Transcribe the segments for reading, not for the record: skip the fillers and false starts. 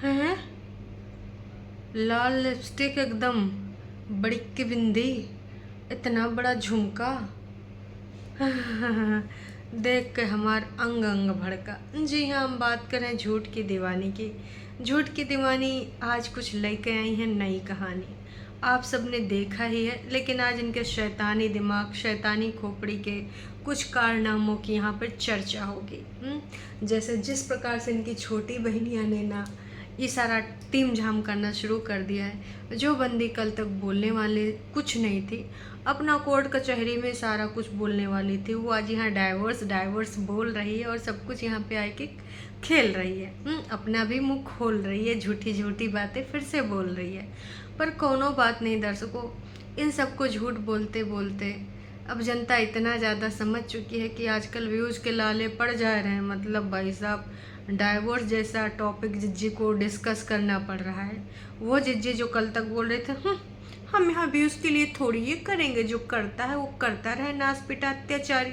हैं? लाल लिपस्टिक एकदम, बड़ी की बिंदी, इतना बड़ा झुमका। देख के हमार अंग अंग भड़का। जी हाँ, हम बात करें झूठ की दीवानी की। झूठ की दीवानी आज कुछ लेके आई है नई कहानी। आप सबने देखा ही है, लेकिन आज इनके शैतानी दिमाग, शैतानी खोपड़ी के कुछ कारनामों की यहाँ पर चर्चा होगी। जैसे जिस प्रकार से इनकी छोटी बहनियाँ ने ना ये सारा टीम झाम करना शुरू कर दिया है। जो बंदी कल तक बोलने वाले कुछ नहीं थी, अपना कोर्ट कचहरी में सारा कुछ बोलने वाली थी, वो आज यहाँ डाइवोर्स डाइवोर्स बोल रही है और सब कुछ यहाँ पे आके खेल रही है। अपना भी मुंह खोल रही है, झूठी झूठी बातें फिर से बोल रही है। पर कोनो बात नहीं दर्शकों, इन सबको झूठ बोलते बोलते अब जनता इतना ज़्यादा समझ चुकी है कि आजकल व्यूज़ के लाले पड़ जा रहे हैं। मतलब भाई साहब, डाइवोर्स जैसा टॉपिक जिज्जी को डिस्कस करना पड़ रहा है। वो जिज्जी जो कल तक बोल रहे थे हम यहाँ व्यूज़ के लिए थोड़ी ये करेंगे, जो करता है वो करता रहे, नास पिटा अत्याचारी।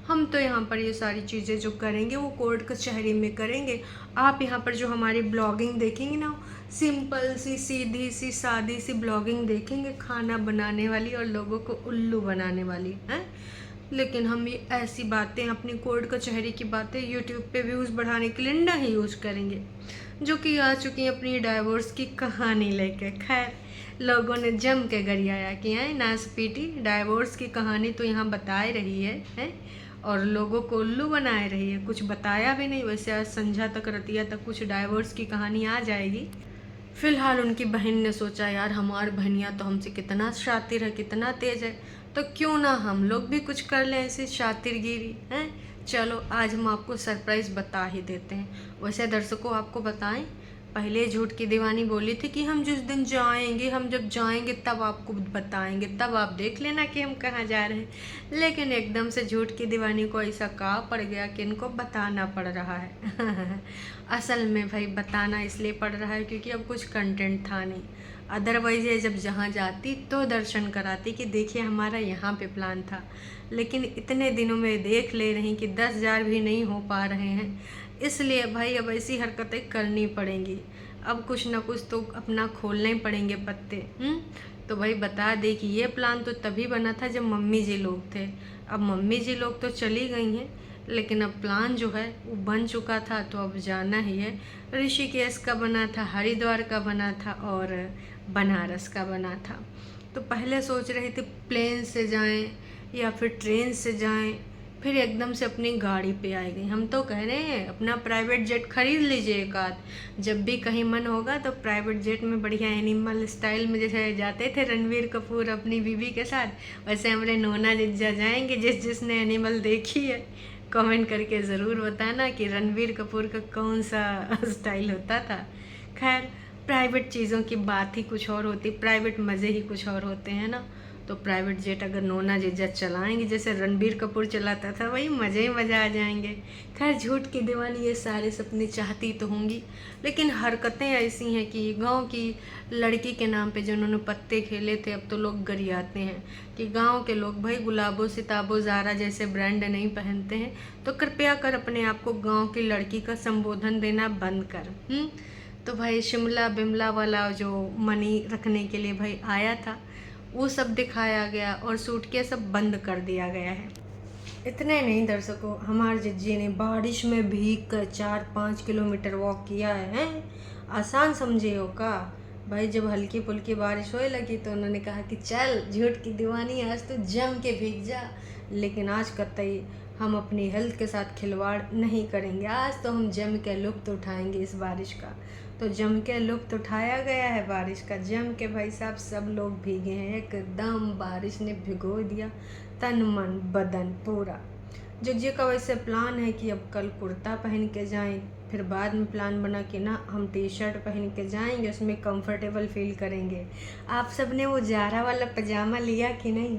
हम तो यहाँ पर ये सारी चीज़ें जो करेंगे वो कोर्ट कचहरी में करेंगे। आप यहाँ पर जो हमारी ब्लॉगिंग देखेंगे ना, सिंपल सी सीधी सी सादी सी ब्लॉगिंग देखेंगे, खाना बनाने वाली और लोगों को उल्लू बनाने वाली है। लेकिन हम ये ऐसी बातें, अपनी कोर्ट कचहरी की बातें यूट्यूब पे व्यूज़ बढ़ाने के लिए नहीं यूज़ करेंगे, जो कि आ चुकी हैं अपनी डाइवोर्स की कहानी लेके। खैर, लोगों ने जम के गरियाया कि हैं नास पीटी, डाइवोर्स की कहानी तो यहाँ बता ही रही है और लोगों को उल्लू बनाए रही है, कुछ बताया भी नहीं। वैसे आज संझा तक, रतिया तक कुछ डाइवोर्स की कहानी आ जाएगी। फिलहाल उनकी बहन ने सोचा, यार हमारी बहनियाँ तो हमसे कितना शातिर है, कितना तेज है, तो क्यों ना हम लोग भी कुछ कर लें ऐसी शातिरगिरी हैं। चलो आज हम आपको सरप्राइज़ बता ही देते हैं। वैसे दर्शकों आपको बताएं, पहले झूठ की दीवानी बोली थी कि हम जिस दिन जाएंगे, हम जब जाएंगे तब आपको बताएंगे, तब आप देख लेना कि हम कहाँ जा रहे हैं। लेकिन एकदम से झूठ की दीवानी को ऐसा कहा पड़ गया कि इनको बताना पड़ रहा है। असल में भाई बताना इसलिए पड़ रहा है क्योंकि अब कुछ कंटेंट था नहीं। अदरवाइज ये जब जहाँ जाती तो दर्शन कराती कि देखिए हमारा यहाँ पे प्लान था। लेकिन इतने दिनों में देख ले रही कि 10,000 भी नहीं हो पा रहे हैं, इसलिए भाई अब ऐसी हरकतें करनी पड़ेंगी। अब कुछ ना कुछ तो अपना खोलने ही पड़ेंगे पत्ते। तो भाई बता दे कि ये प्लान तो तभी बना था जब मम्मी जी लोग थे। अब मम्मी जी लोग तो चली गई हैं, लेकिन अब प्लान जो है वो बन चुका था, तो अब जाना ही है। ऋषिकेश का बना था, हरिद्वार का बना था और बनारस का बना था। तो पहले सोच रहे थे प्लेन से जाएं या फिर ट्रेन से जाएं, फिर एकदम से अपनी गाड़ी पे आ गई। हम तो कह रहे हैं अपना प्राइवेट जेट खरीद लीजिए एक आध, जब भी कहीं मन होगा तो प्राइवेट जेट में बढ़िया एनिमल स्टाइल में जैसे जाते थे रणवीर कपूर अपनी बीवी के साथ, वैसे हमारे नोना जिज्जा जाएंगे। जिसने एनिमल देखी है कमेंट करके ज़रूर बताना कि रणवीर कपूर का कौन सा स्टाइल होता था। खैर, प्राइवेट चीज़ों की बात ही कुछ और होती, प्राइवेट मज़े ही कुछ और होते हैं ना। तो प्राइवेट जेट अगर नोना जीजा चलाएंगे जैसे रणबीर कपूर चलाता था, वही मज़े ही मज़ा आ जाएंगे। खैर, झूठ की दीवानी ये सारे सपने चाहती तो होंगी, लेकिन हरकतें ऐसी हैं कि गांव की लड़की के नाम पे जो उन्होंने पत्ते खेले थे, अब तो लोग गरियाते हैं कि गांव के लोग भाई गुलाबो सिताबो ज़ारा जैसे ब्रांड नहीं पहनते हैं, तो कृपया कर अपने आप को गाँव की लड़की का संबोधन देना बंद कर। तो भाई शिमला बिमला वाला जो मनी रखने के लिए भाई आया था, वो सब दिखाया गया और सूटकेस सब बंद कर दिया गया है। इतने नहीं दर्शकों, हमारे जिज्जी ने बारिश में भीग कर 4-5 किलोमीटर वॉक किया है। आसान समझे हो का भाई? जब हल्की फुल्की बारिश होने लगी तो उन्होंने कहा कि चल झूठ की दीवानी, आज तो जम के भीग जा। लेकिन आज कतई हम अपनी हेल्थ के साथ खिलवाड़ नहीं करेंगे, आज तो हम जम के लुत्फ़ उठाएंगे इस बारिश का। तो जम के लुत्फ़ उठाया गया है बारिश का, जम के भाई साहब सब लोग भीगे हैं, एकदम बारिश ने भिगो दिया तन मन बदन पूरा। जिज्जी का वैसे प्लान है कि अब कल कुर्ता पहन के जाएं, फिर बाद में प्लान बना कि ना हम टी शर्ट पहन के जाएंगे, उसमें कंफर्टेबल फील करेंगे। आप सब ने वो जारा वाला पजामा लिया कि नहीं?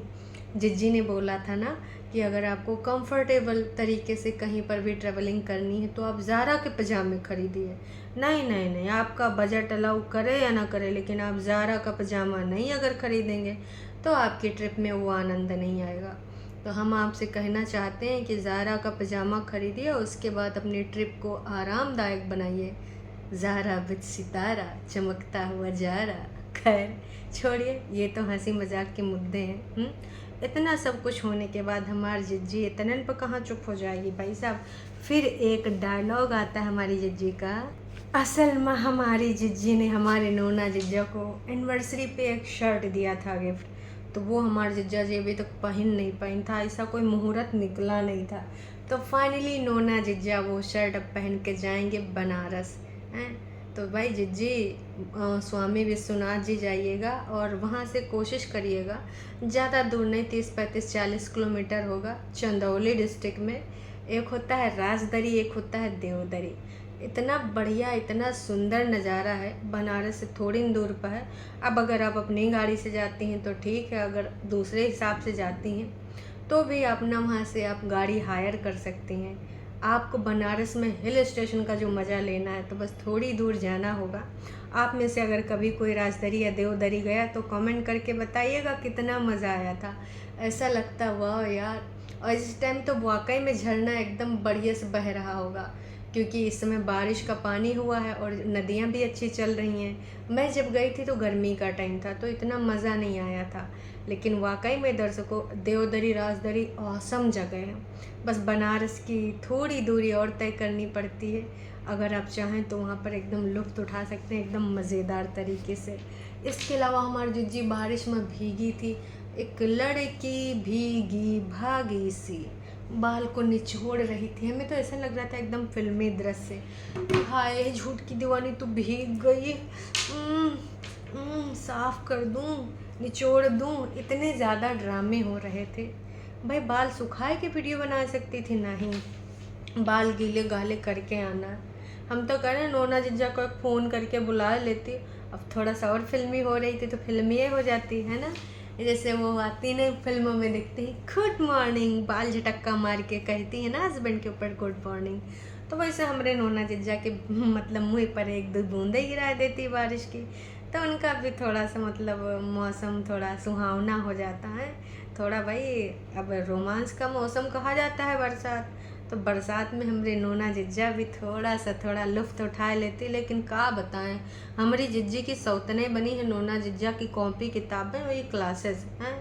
जिज्जी ने बोला था ना कि अगर आपको कंफर्टेबल तरीके से कहीं पर भी ट्रैवलिंग करनी है तो आप ज़ारा के पजामे खरीदिए। नहीं नहीं नहीं, आपका बजट अलाउ करे या ना करे, लेकिन आप ज़ारा का पजामा नहीं अगर खरीदेंगे तो आपकी ट्रिप में वो आनंद नहीं आएगा। तो हम आपसे कहना चाहते हैं कि ज़ारा का पजामा खरीदिए, उसके बाद अपनी ट्रिप को आरामदायक बनाइए। ज़ारा बिच सितारा चमकता हुआ जा रहा। खैर छोड़िए, ये तो हंसी मजाक के मुद्दे हैं। इतना सब कुछ होने के बाद हमारी जिज्जी इतने पर कहाँ चुप हो जाएगी भाई साहब। फिर एक डायलॉग आता है हमारी जिज्जी का। असल में हमारी जिज्जी ने हमारे नोना जिज्जा को एनिवर्सरी पे एक शर्ट दिया था गिफ्ट, तो वो हमारे जिज्जा जी अभी तक पहन नहीं पाई था, ऐसा कोई मुहूर्त निकला नहीं था। तो फाइनली नोना जिज्जा वो शर्ट अब पहन के जाएंगे बनारस हैं। तो भाई जिज्जी स्वामी विश्वनाथ जी जाइएगा और वहाँ से कोशिश करिएगा, ज़्यादा दूर नहीं, 30-35-40 किलोमीटर होगा। चंदौली डिस्ट्रिक्ट में एक होता है राजदरी, एक होता है देवदरी। इतना बढ़िया, इतना सुंदर नज़ारा है, बनारस से थोड़ी दूर पर है। अब अगर आप अपनी गाड़ी से जाती हैं तो ठीक है, अगर दूसरे हिसाब से जाती हैं तो भी अपना वहाँ से आप गाड़ी हायर कर सकती हैं। आपको बनारस में हिल स्टेशन का जो मज़ा लेना है तो बस थोड़ी दूर जाना होगा। आप में से अगर कभी कोई राजदरी या देवदरी गया तो कमेंट करके बताइएगा कितना मज़ा आया था। ऐसा लगता वाह यार। और इस टाइम तो वाकई में झरना एकदम बढ़िया से बह रहा होगा, क्योंकि इस समय बारिश का पानी हुआ है और नदियाँ भी अच्छी चल रही हैं। मैं जब गई थी तो गर्मी का टाइम था तो इतना मज़ा नहीं आया था, लेकिन वाकई में दर्शकों देवदरी राजदरी औसम जगह है। बस बनारस की थोड़ी दूरी और तय करनी पड़ती है। अगर आप चाहें तो वहाँ पर एकदम लुत्फ़ उठा सकते हैं एकदम मज़ेदार तरीके से। इसके अलावा हमारी जिज्जी बारिश में भीगी थी। एक लड़की भीगी भागी सी बाल को निचोड़ रही थी। हमें तो ऐसा लग रहा था एकदम फिल्मी दृश्य। हाय झूठ की दीवानी तो भीग गई, साफ कर दूं, निचोड़ दूं, इतने ज़्यादा ड्रामे हो रहे थे। भाई बाल सुखाए के वीडियो बना सकती थी, नहीं, बाल गीले गाले करके आना। हम तो कह रहे हैं नोना जिज्जा को फ़ोन करके बुला लेती, अब थोड़ा सा और फिल्मी हो रही थी तो फिल्मी हो जाती है ना। जैसे वो आती ना फिल्मों में दिखती है, गुड मॉर्निंग, बाल झटक्का मार के कहती है ना हस्बैंड के ऊपर गुड मॉर्निंग। तो वैसे हमारे नोना जिज्जा के मतलब मुँह पर एक दो बूंदे गिरा देती बारिश की, तो उनका भी थोड़ा सा मतलब मौसम थोड़ा सुहावना हो जाता है। थोड़ा भाई अब रोमांस का मौसम कहा जाता है बरसात, तो बरसात में हमारे नोना जिज्जा भी थोड़ा लुफ्त उठा लेती। लेकिन का बताएं, हमारी जिज्जी की सौतने बनी है नोना जिज्जा की कॉपी किताबें वही क्लासेस हैं।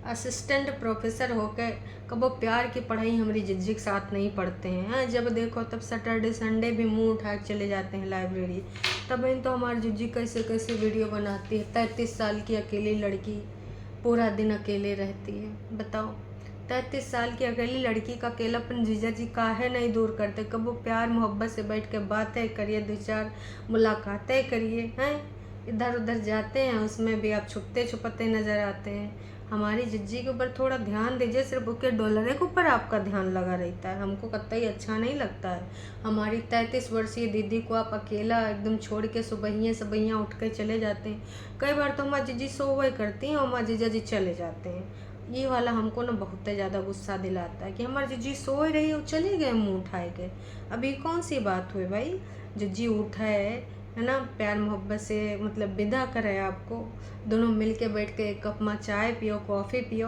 असिस्टेंट प्रोफेसर होकर कब वो प्यार की पढ़ाई हमारी जिज्जी के साथ नहीं पढ़ते हैं। जब देखो तब सैटरडे संडे भी मुंह उठा के चले जाते हैं लाइब्रेरी। तब इन तो हमारी जिज्जी कैसे कैसे वीडियो बनाती है। 33 साल की अकेली लड़की पूरा दिन अकेले रहती है, बताओ। 33 साल की अकेली लड़की का अकेलापन जीजा जी काहे नहीं दूर करते। कब वो प्यार मोहब्बत से बैठ के बातें करिए, 2-4 मुलाकातें करिए हैं। इधर उधर जाते हैं उसमें भी आप छुपते छुपते नज़र आते हैं। हमारी जिज्जी के ऊपर थोड़ा ध्यान दीजिए, सिर्फ उसके डॉलर के ऊपर आपका ध्यान लगा रहता है, हमको कतई अच्छा नहीं लगता है। हमारी 33 वर्षीय दीदी को आप अकेला एकदम छोड़ के सुबहियाँ सुबहियाँ उठ के चले जाते हैं। कई बार तो हमारी जिज्जी सोवे करती हैं और हमारे जीजा जी चले जाते हैं। ये वाला हमको ना बहुत ज़्यादा गुस्सा दिलाता है कि हमारी जिज्जी सोए रही और चले गए मुँह उठाए गए। अभी कौन सी बात हुई भाई, जिज्जी उठाए है ना, प्यार मोहब्बत से मतलब विदा करे आपको, दोनों मिल के बैठ के एक कप में चाय पियो, कॉफ़ी पियो।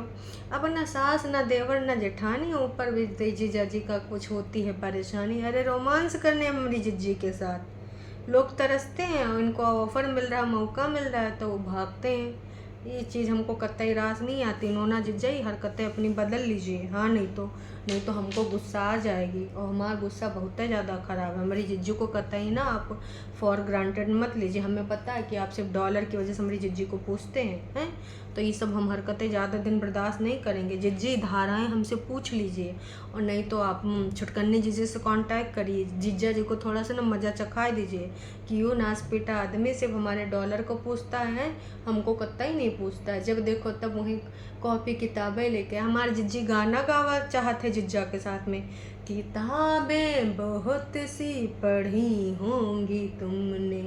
अब ना सास ना देवर ना जेठानी, ऊपर भी जीजा जी का कुछ होती है परेशानी। अरे रोमांस करने हमारी जिज्जी के साथ लोग तरसते हैं, उनको ऑफर मिल रहा, मौका मिल रहा है तो वो भागते हैं। ये चीज़ हमको कतई रास नहीं आती। नोना जिज्जा ही हरकतें अपनी बदल लीजिए, हाँ, नहीं तो हमको गुस्सा आ जाएगी और हमारा गुस्सा बहुत ही ज़्यादा ख़राब है। हमारी जिज्जू को कतई ना आप फॉर ग्रांटेड मत लीजिए। हमें पता है कि आप सिर्फ डॉलर की वजह से हमारी जिज्जी को पूछते हैं, तो ये सब हम हरकतें ज़्यादा दिन बर्दाश्त नहीं करेंगे। जिज्जी धाराएं हमसे पूछ लीजिए, और नहीं तो आप छुटकन्नी जीजी से कांटेक्ट करिए। जीजा जी को थोड़ा सा ना मज़ा चखा दीजिए कि यूँ नासपीटा आदमी सिर्फ हमारे डॉलर को पूछता है, हमको कतई नहीं पूछता है। जब देखो तब वहीं कॉपी किताबें लेके। हमारे जिज्जी गाना गावा चाहते जिज्जा के साथ में, किताबें बहुत सी पढ़ी होंगी तुमने,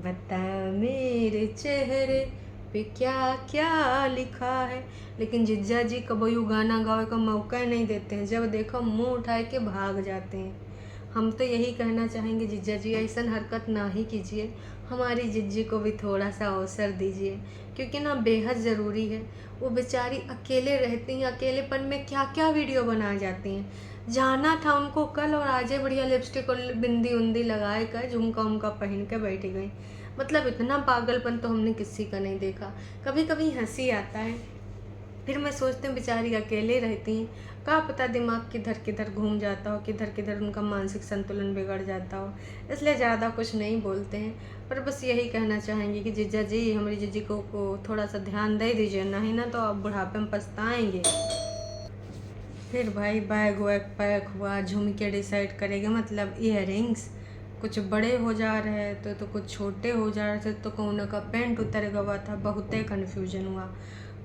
बता मेरे चेहरे पे क्या क्या लिखा है। लेकिन जिज्जा जी कभी गाना गावे का मौका ही नहीं देते हैं। जब देखो मुंह उठाए के भाग जाते हैं। हम तो यही कहना चाहेंगे जीजा जी ऐसा हरकत ना ही कीजिए, हमारी जिज्जी को भी थोड़ा सा अवसर दीजिए, क्योंकि ना बेहद ज़रूरी है। वो बेचारी अकेले रहती हैं, अकेलेपन में क्या क्या वीडियो बना जाती हैं। जाना था उनको कल और आजे बढ़िया लिपस्टिक और बिंदी उंदी लगाए कर झुमका उमका पहन के बैठी गई। मतलब इतना पागलपन तो हमने किसी का नहीं देखा। कभी कभी हंसी आता है, फिर मैं सोचती हूँ बेचारी अकेले रहती हैं, क्या पता दिमाग किधर घूम जाता हो, किधर उनका मानसिक संतुलन बिगड़ जाता हो। इसलिए ज़्यादा कुछ नहीं बोलते हैं, पर बस यही कहना चाहेंगे कि जीजा जी हमारी जीजी को थोड़ा सा ध्यान दे दीजिए, नहीं ना तो आप बुढ़ापे में पछताएंगे। फिर भाई बैग वैग पैक हुआ, झुमके डिसाइड करेंगे, मतलब इयररिंग्स कुछ बड़े हो जा रहे हैं तो कुछ छोटे हो जा रहे थे, तो कौन का पेंट उतर गया था, बहुत ही कन्फ्यूजन हुआ।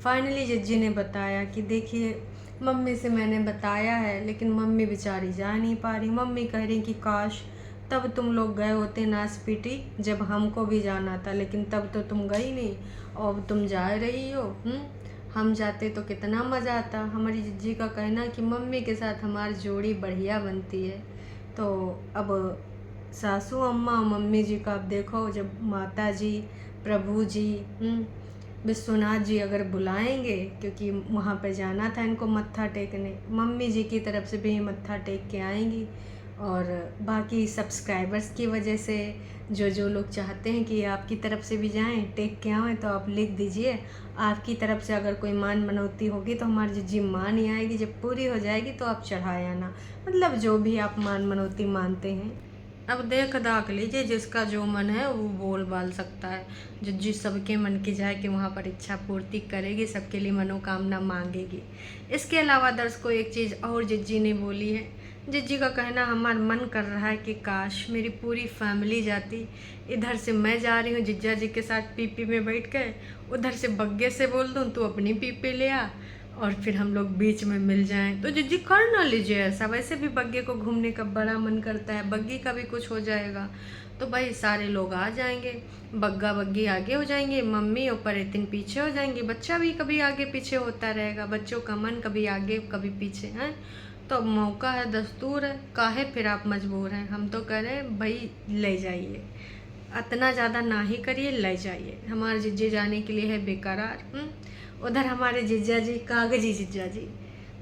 फाइनली जिज्जी ने बताया कि देखिए मम्मी से मैंने बताया है, लेकिन मम्मी बेचारी जा नहीं पा रही। मम्मी कह रही कि काश तब तुम लोग गए होते नासपीटी जब हमको भी जाना था, लेकिन तब तो तुम गई नहीं और तुम जा रही हो। हम जाते तो कितना मज़ा आता। हमारी जिज्जी का कहना कि मम्मी के साथ हमारी जोड़ी बढ़िया बनती है। तो अब सासू अम्मा और मम्मी जी का आप देखो, जब माता जी, प्रभु जी, विश्वनाथ जी अगर बुलाएंगे, क्योंकि वहाँ पे जाना था इनको मत्था टेकने, मम्मी जी की तरफ से भी मत्था टेक के आएंगी। और बाकी सब्सक्राइबर्स की वजह से जो लोग चाहते हैं कि आपकी तरफ से भी जाएं टेक के आएँ, तो आप लिख दीजिए आपकी तरफ से अगर कोई मान मनौती होगी तो हमारी जिज्जी मान ही आएगी, जब पूरी हो जाएगी तो आप चढ़ाए आना। मतलब जो भी आप मान मनौती मानते हैं। अब देख दाख लीजिए, जिसका जो मन है वो बोल बाल सकता है। जिज्जी सबके मन की जाए कि वहाँ पर इच्छा पूर्ति करेगी, सबके लिए मनोकामना मांगेगी। इसके अलावा दर्शकों एक चीज़ और जिज्जी ने बोली है। जिज्जी का कहना, हमारा मन कर रहा है कि काश मेरी पूरी फैमिली जाती। इधर से मैं जा रही हूँ जिज्जा जी के साथ पीपी में बैठ के, उधर से बग्गे से बोल दूँ तू अपनी पीपी ले आ, और फिर हम लोग बीच में मिल जाएं। तो जिज्जी कर ना लीजिए ऐसा, वैसे भी बग्गे को घूमने का बड़ा मन करता है, बग्गी का भी कुछ हो जाएगा तो भाई सारे लोग आ जाएंगे, बग्गा बग्गी आगे हो जाएंगे, मम्मी और परेतिन पीछे हो जाएंगी, बच्चा भी कभी आगे पीछे होता रहेगा, बच्चों का मन कभी आगे कभी पीछे है। तो अब मौका है, दस्तूर है, काहे फिर आप मजबूर हैं। हम तो कह रहे हैं भाई ले जाइए, इतना ज़्यादा ना ही करिए, ले जाइए। हमारे जिज्जी जाने के लिए है बेकरार। उधर हमारे जीजा जी, कागजी जीजा जी,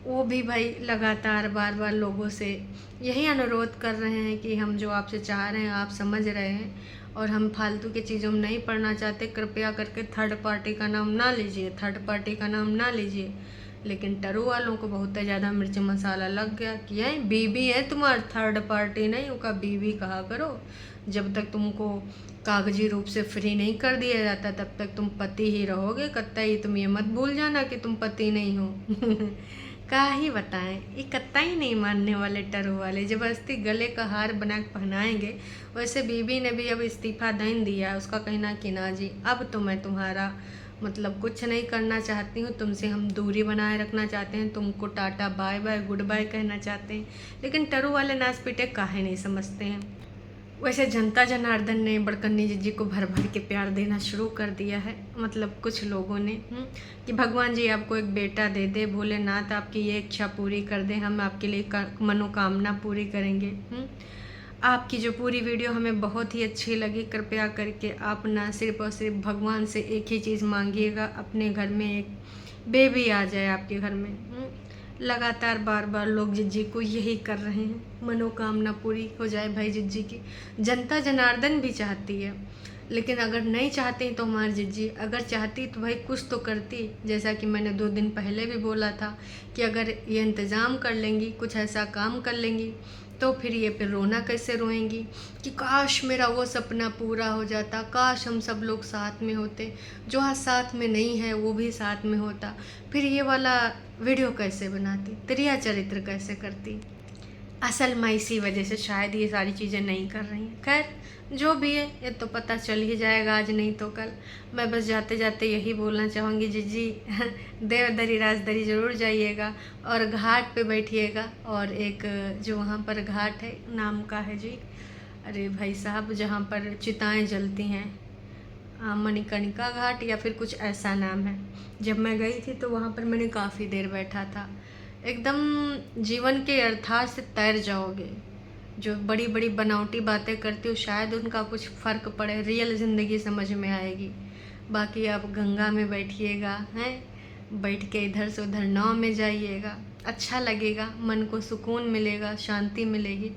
वो भी भाई लगातार बार बार लोगों से यही अनुरोध कर रहे हैं कि हम जो आपसे चाह रहे हैं आप समझ रहे हैं, और हम फालतू की चीज़ों में नहीं पढ़ना चाहते। कृपया करके थर्ड पार्टी का नाम ना लीजिए, थर्ड पार्टी का नाम ना लीजिए। लेकिन टरू वालों को बहुत ज़्यादा मिर्च मसाला लग गया कि है बीबी है तुम्हारी, थर्ड पार्टी नहीं, उनका बीबी कहा करो। जब तक तुमको कागजी रूप से फ्री नहीं कर दिया जाता तब तक तुम पति ही रहोगे। कतई तुम ये मत भूल जाना कि तुम पति नहीं हो। का ही बताएं, ये कतई नहीं मानने वाले टरू वाले, जबरदस्ती गले का हार बना के पहनाएंगे। वैसे बीबी ने भी अब इस्तीफा दे दिया, उसका कहना कि ना जी अब तो मैं तुम्हारा मतलब कुछ नहीं करना चाहती हूँ, तुमसे हम दूरी बनाए रखना चाहते हैं, तुमको tata bye bye goodbye कहना चाहते हैं। लेकिन टरू वाले नाच पीटे काहे नहीं समझते हैं। वैसे जनता जनार्दन ने बड़कन्नी जिज्जी को भर भर के प्यार देना शुरू कर दिया है। मतलब कुछ लोगों ने कि भगवान जी आपको एक बेटा दे दे, भोलेनाथ आपकी ये इच्छा पूरी कर दे, हम आपके लिए मनोकामना पूरी करेंगे। आपकी जो पूरी वीडियो हमें बहुत ही अच्छी लगी। कृपया करके आप ना सिर्फ और सिर्फ भगवान से एक ही चीज़ मांगिएगा, अपने घर में एक बेबी आ जाए आपके घर में। लगातार बार बार लोग जिज्जी को यही कर रहे हैं, मनोकामना पूरी हो जाए भाई जिज्जी की। जनता जनार्दन भी चाहती है, लेकिन अगर नहीं चाहती तो हमारी जिज्जी अगर चाहती तो भाई कुछ तो करती। जैसा कि मैंने 2 दिन पहले भी बोला था कि अगर ये इंतज़ाम कर लेंगी, कुछ ऐसा काम कर लेंगी, तो फिर ये फिर रोना कैसे रोएंगी कि काश मेरा वो सपना पूरा हो जाता, काश हम सब लोग साथ में होते, जो आज साथ में नहीं है वो भी साथ में होता, फिर ये वाला वीडियो कैसे बनाती, त्रिया चरित्र कैसे करती। असल में इसी वजह से शायद ये सारी चीज़ें नहीं कर रही हैं। खैर जो भी है ये तो पता चल ही जाएगा, आज नहीं तो कल। मैं बस जाते जाते यही बोलना चाहूँगी, जिज्जी देवदरी राजदरी ज़रूर जाइएगा और घाट पे बैठिएगा। और एक जो वहाँ पर घाट है, नाम का है जी, अरे भाई साहब, जहाँ पर चिताएँ जलती हैं, मणिकर्णिका घाट या फिर कुछ ऐसा नाम है। जब मैं गई थी तो वहाँ पर मैंने काफ़ी देर बैठा था। एकदम जीवन के अर्थात से तैर जाओगे। जो बड़ी बड़ी बनावटी बातें करती हो शायद उनका कुछ फ़र्क पड़े, रियल ज़िंदगी समझ में आएगी। बाकी आप गंगा में बैठिएगा, हैं, बैठ के इधर से उधर नाव में जाइएगा, अच्छा लगेगा, मन को सुकून मिलेगा, शांति मिलेगी।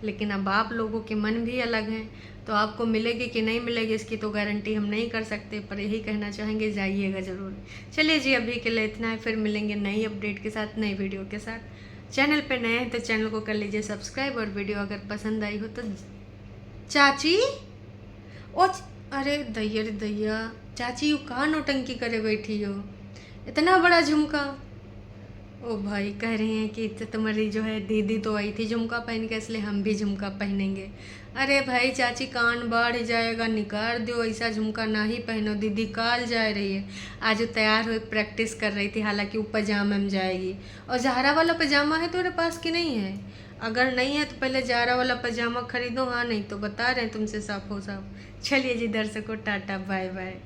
लेकिन अब आप लोगों के मन भी अलग हैं, तो आपको मिलेगी कि नहीं मिलेगी इसकी तो गारंटी हम नहीं कर सकते, पर यही कहना चाहेंगे जाइएगा ज़रूर। चलिए जी, अभी के लिए इतना है, फिर मिलेंगे नई अपडेट के साथ, नई वीडियो के साथ। चैनल पे नए हैं तो चैनल को कर लीजिए सब्सक्राइब, और वीडियो अगर पसंद आई हो तो चाची ओ अरे दैया रे दैया, चाची यू कहाँ नौटंकी करे बैठी हो, इतना बड़ा झुमका। ओ भाई कह रही हैं कि तुम्हारी जो है दीदी तो आई थी झुमका पहन के, इसलिए हम भी झुमका पहनेंगे। अरे भाई चाची कान बढ़ जाएगा, निकाल दो, ऐसा झुमका ना ही पहनो, दीदी काल जा रही है। आज वो तैयार हुई प्रैक्टिस कर रही थी, हालांकि वो पजामा में जाएगी। और ज़ारा वाला पजामा है तुम्हारे पास कि नहीं है? अगर नहीं है तो पहले ज़ारा वाला पजामा खरीदो, हाँ नहीं तो बता रहे हैं तुमसे साफ हो साफ। चलिए जी दर्शकों, टाटा बाय बाय।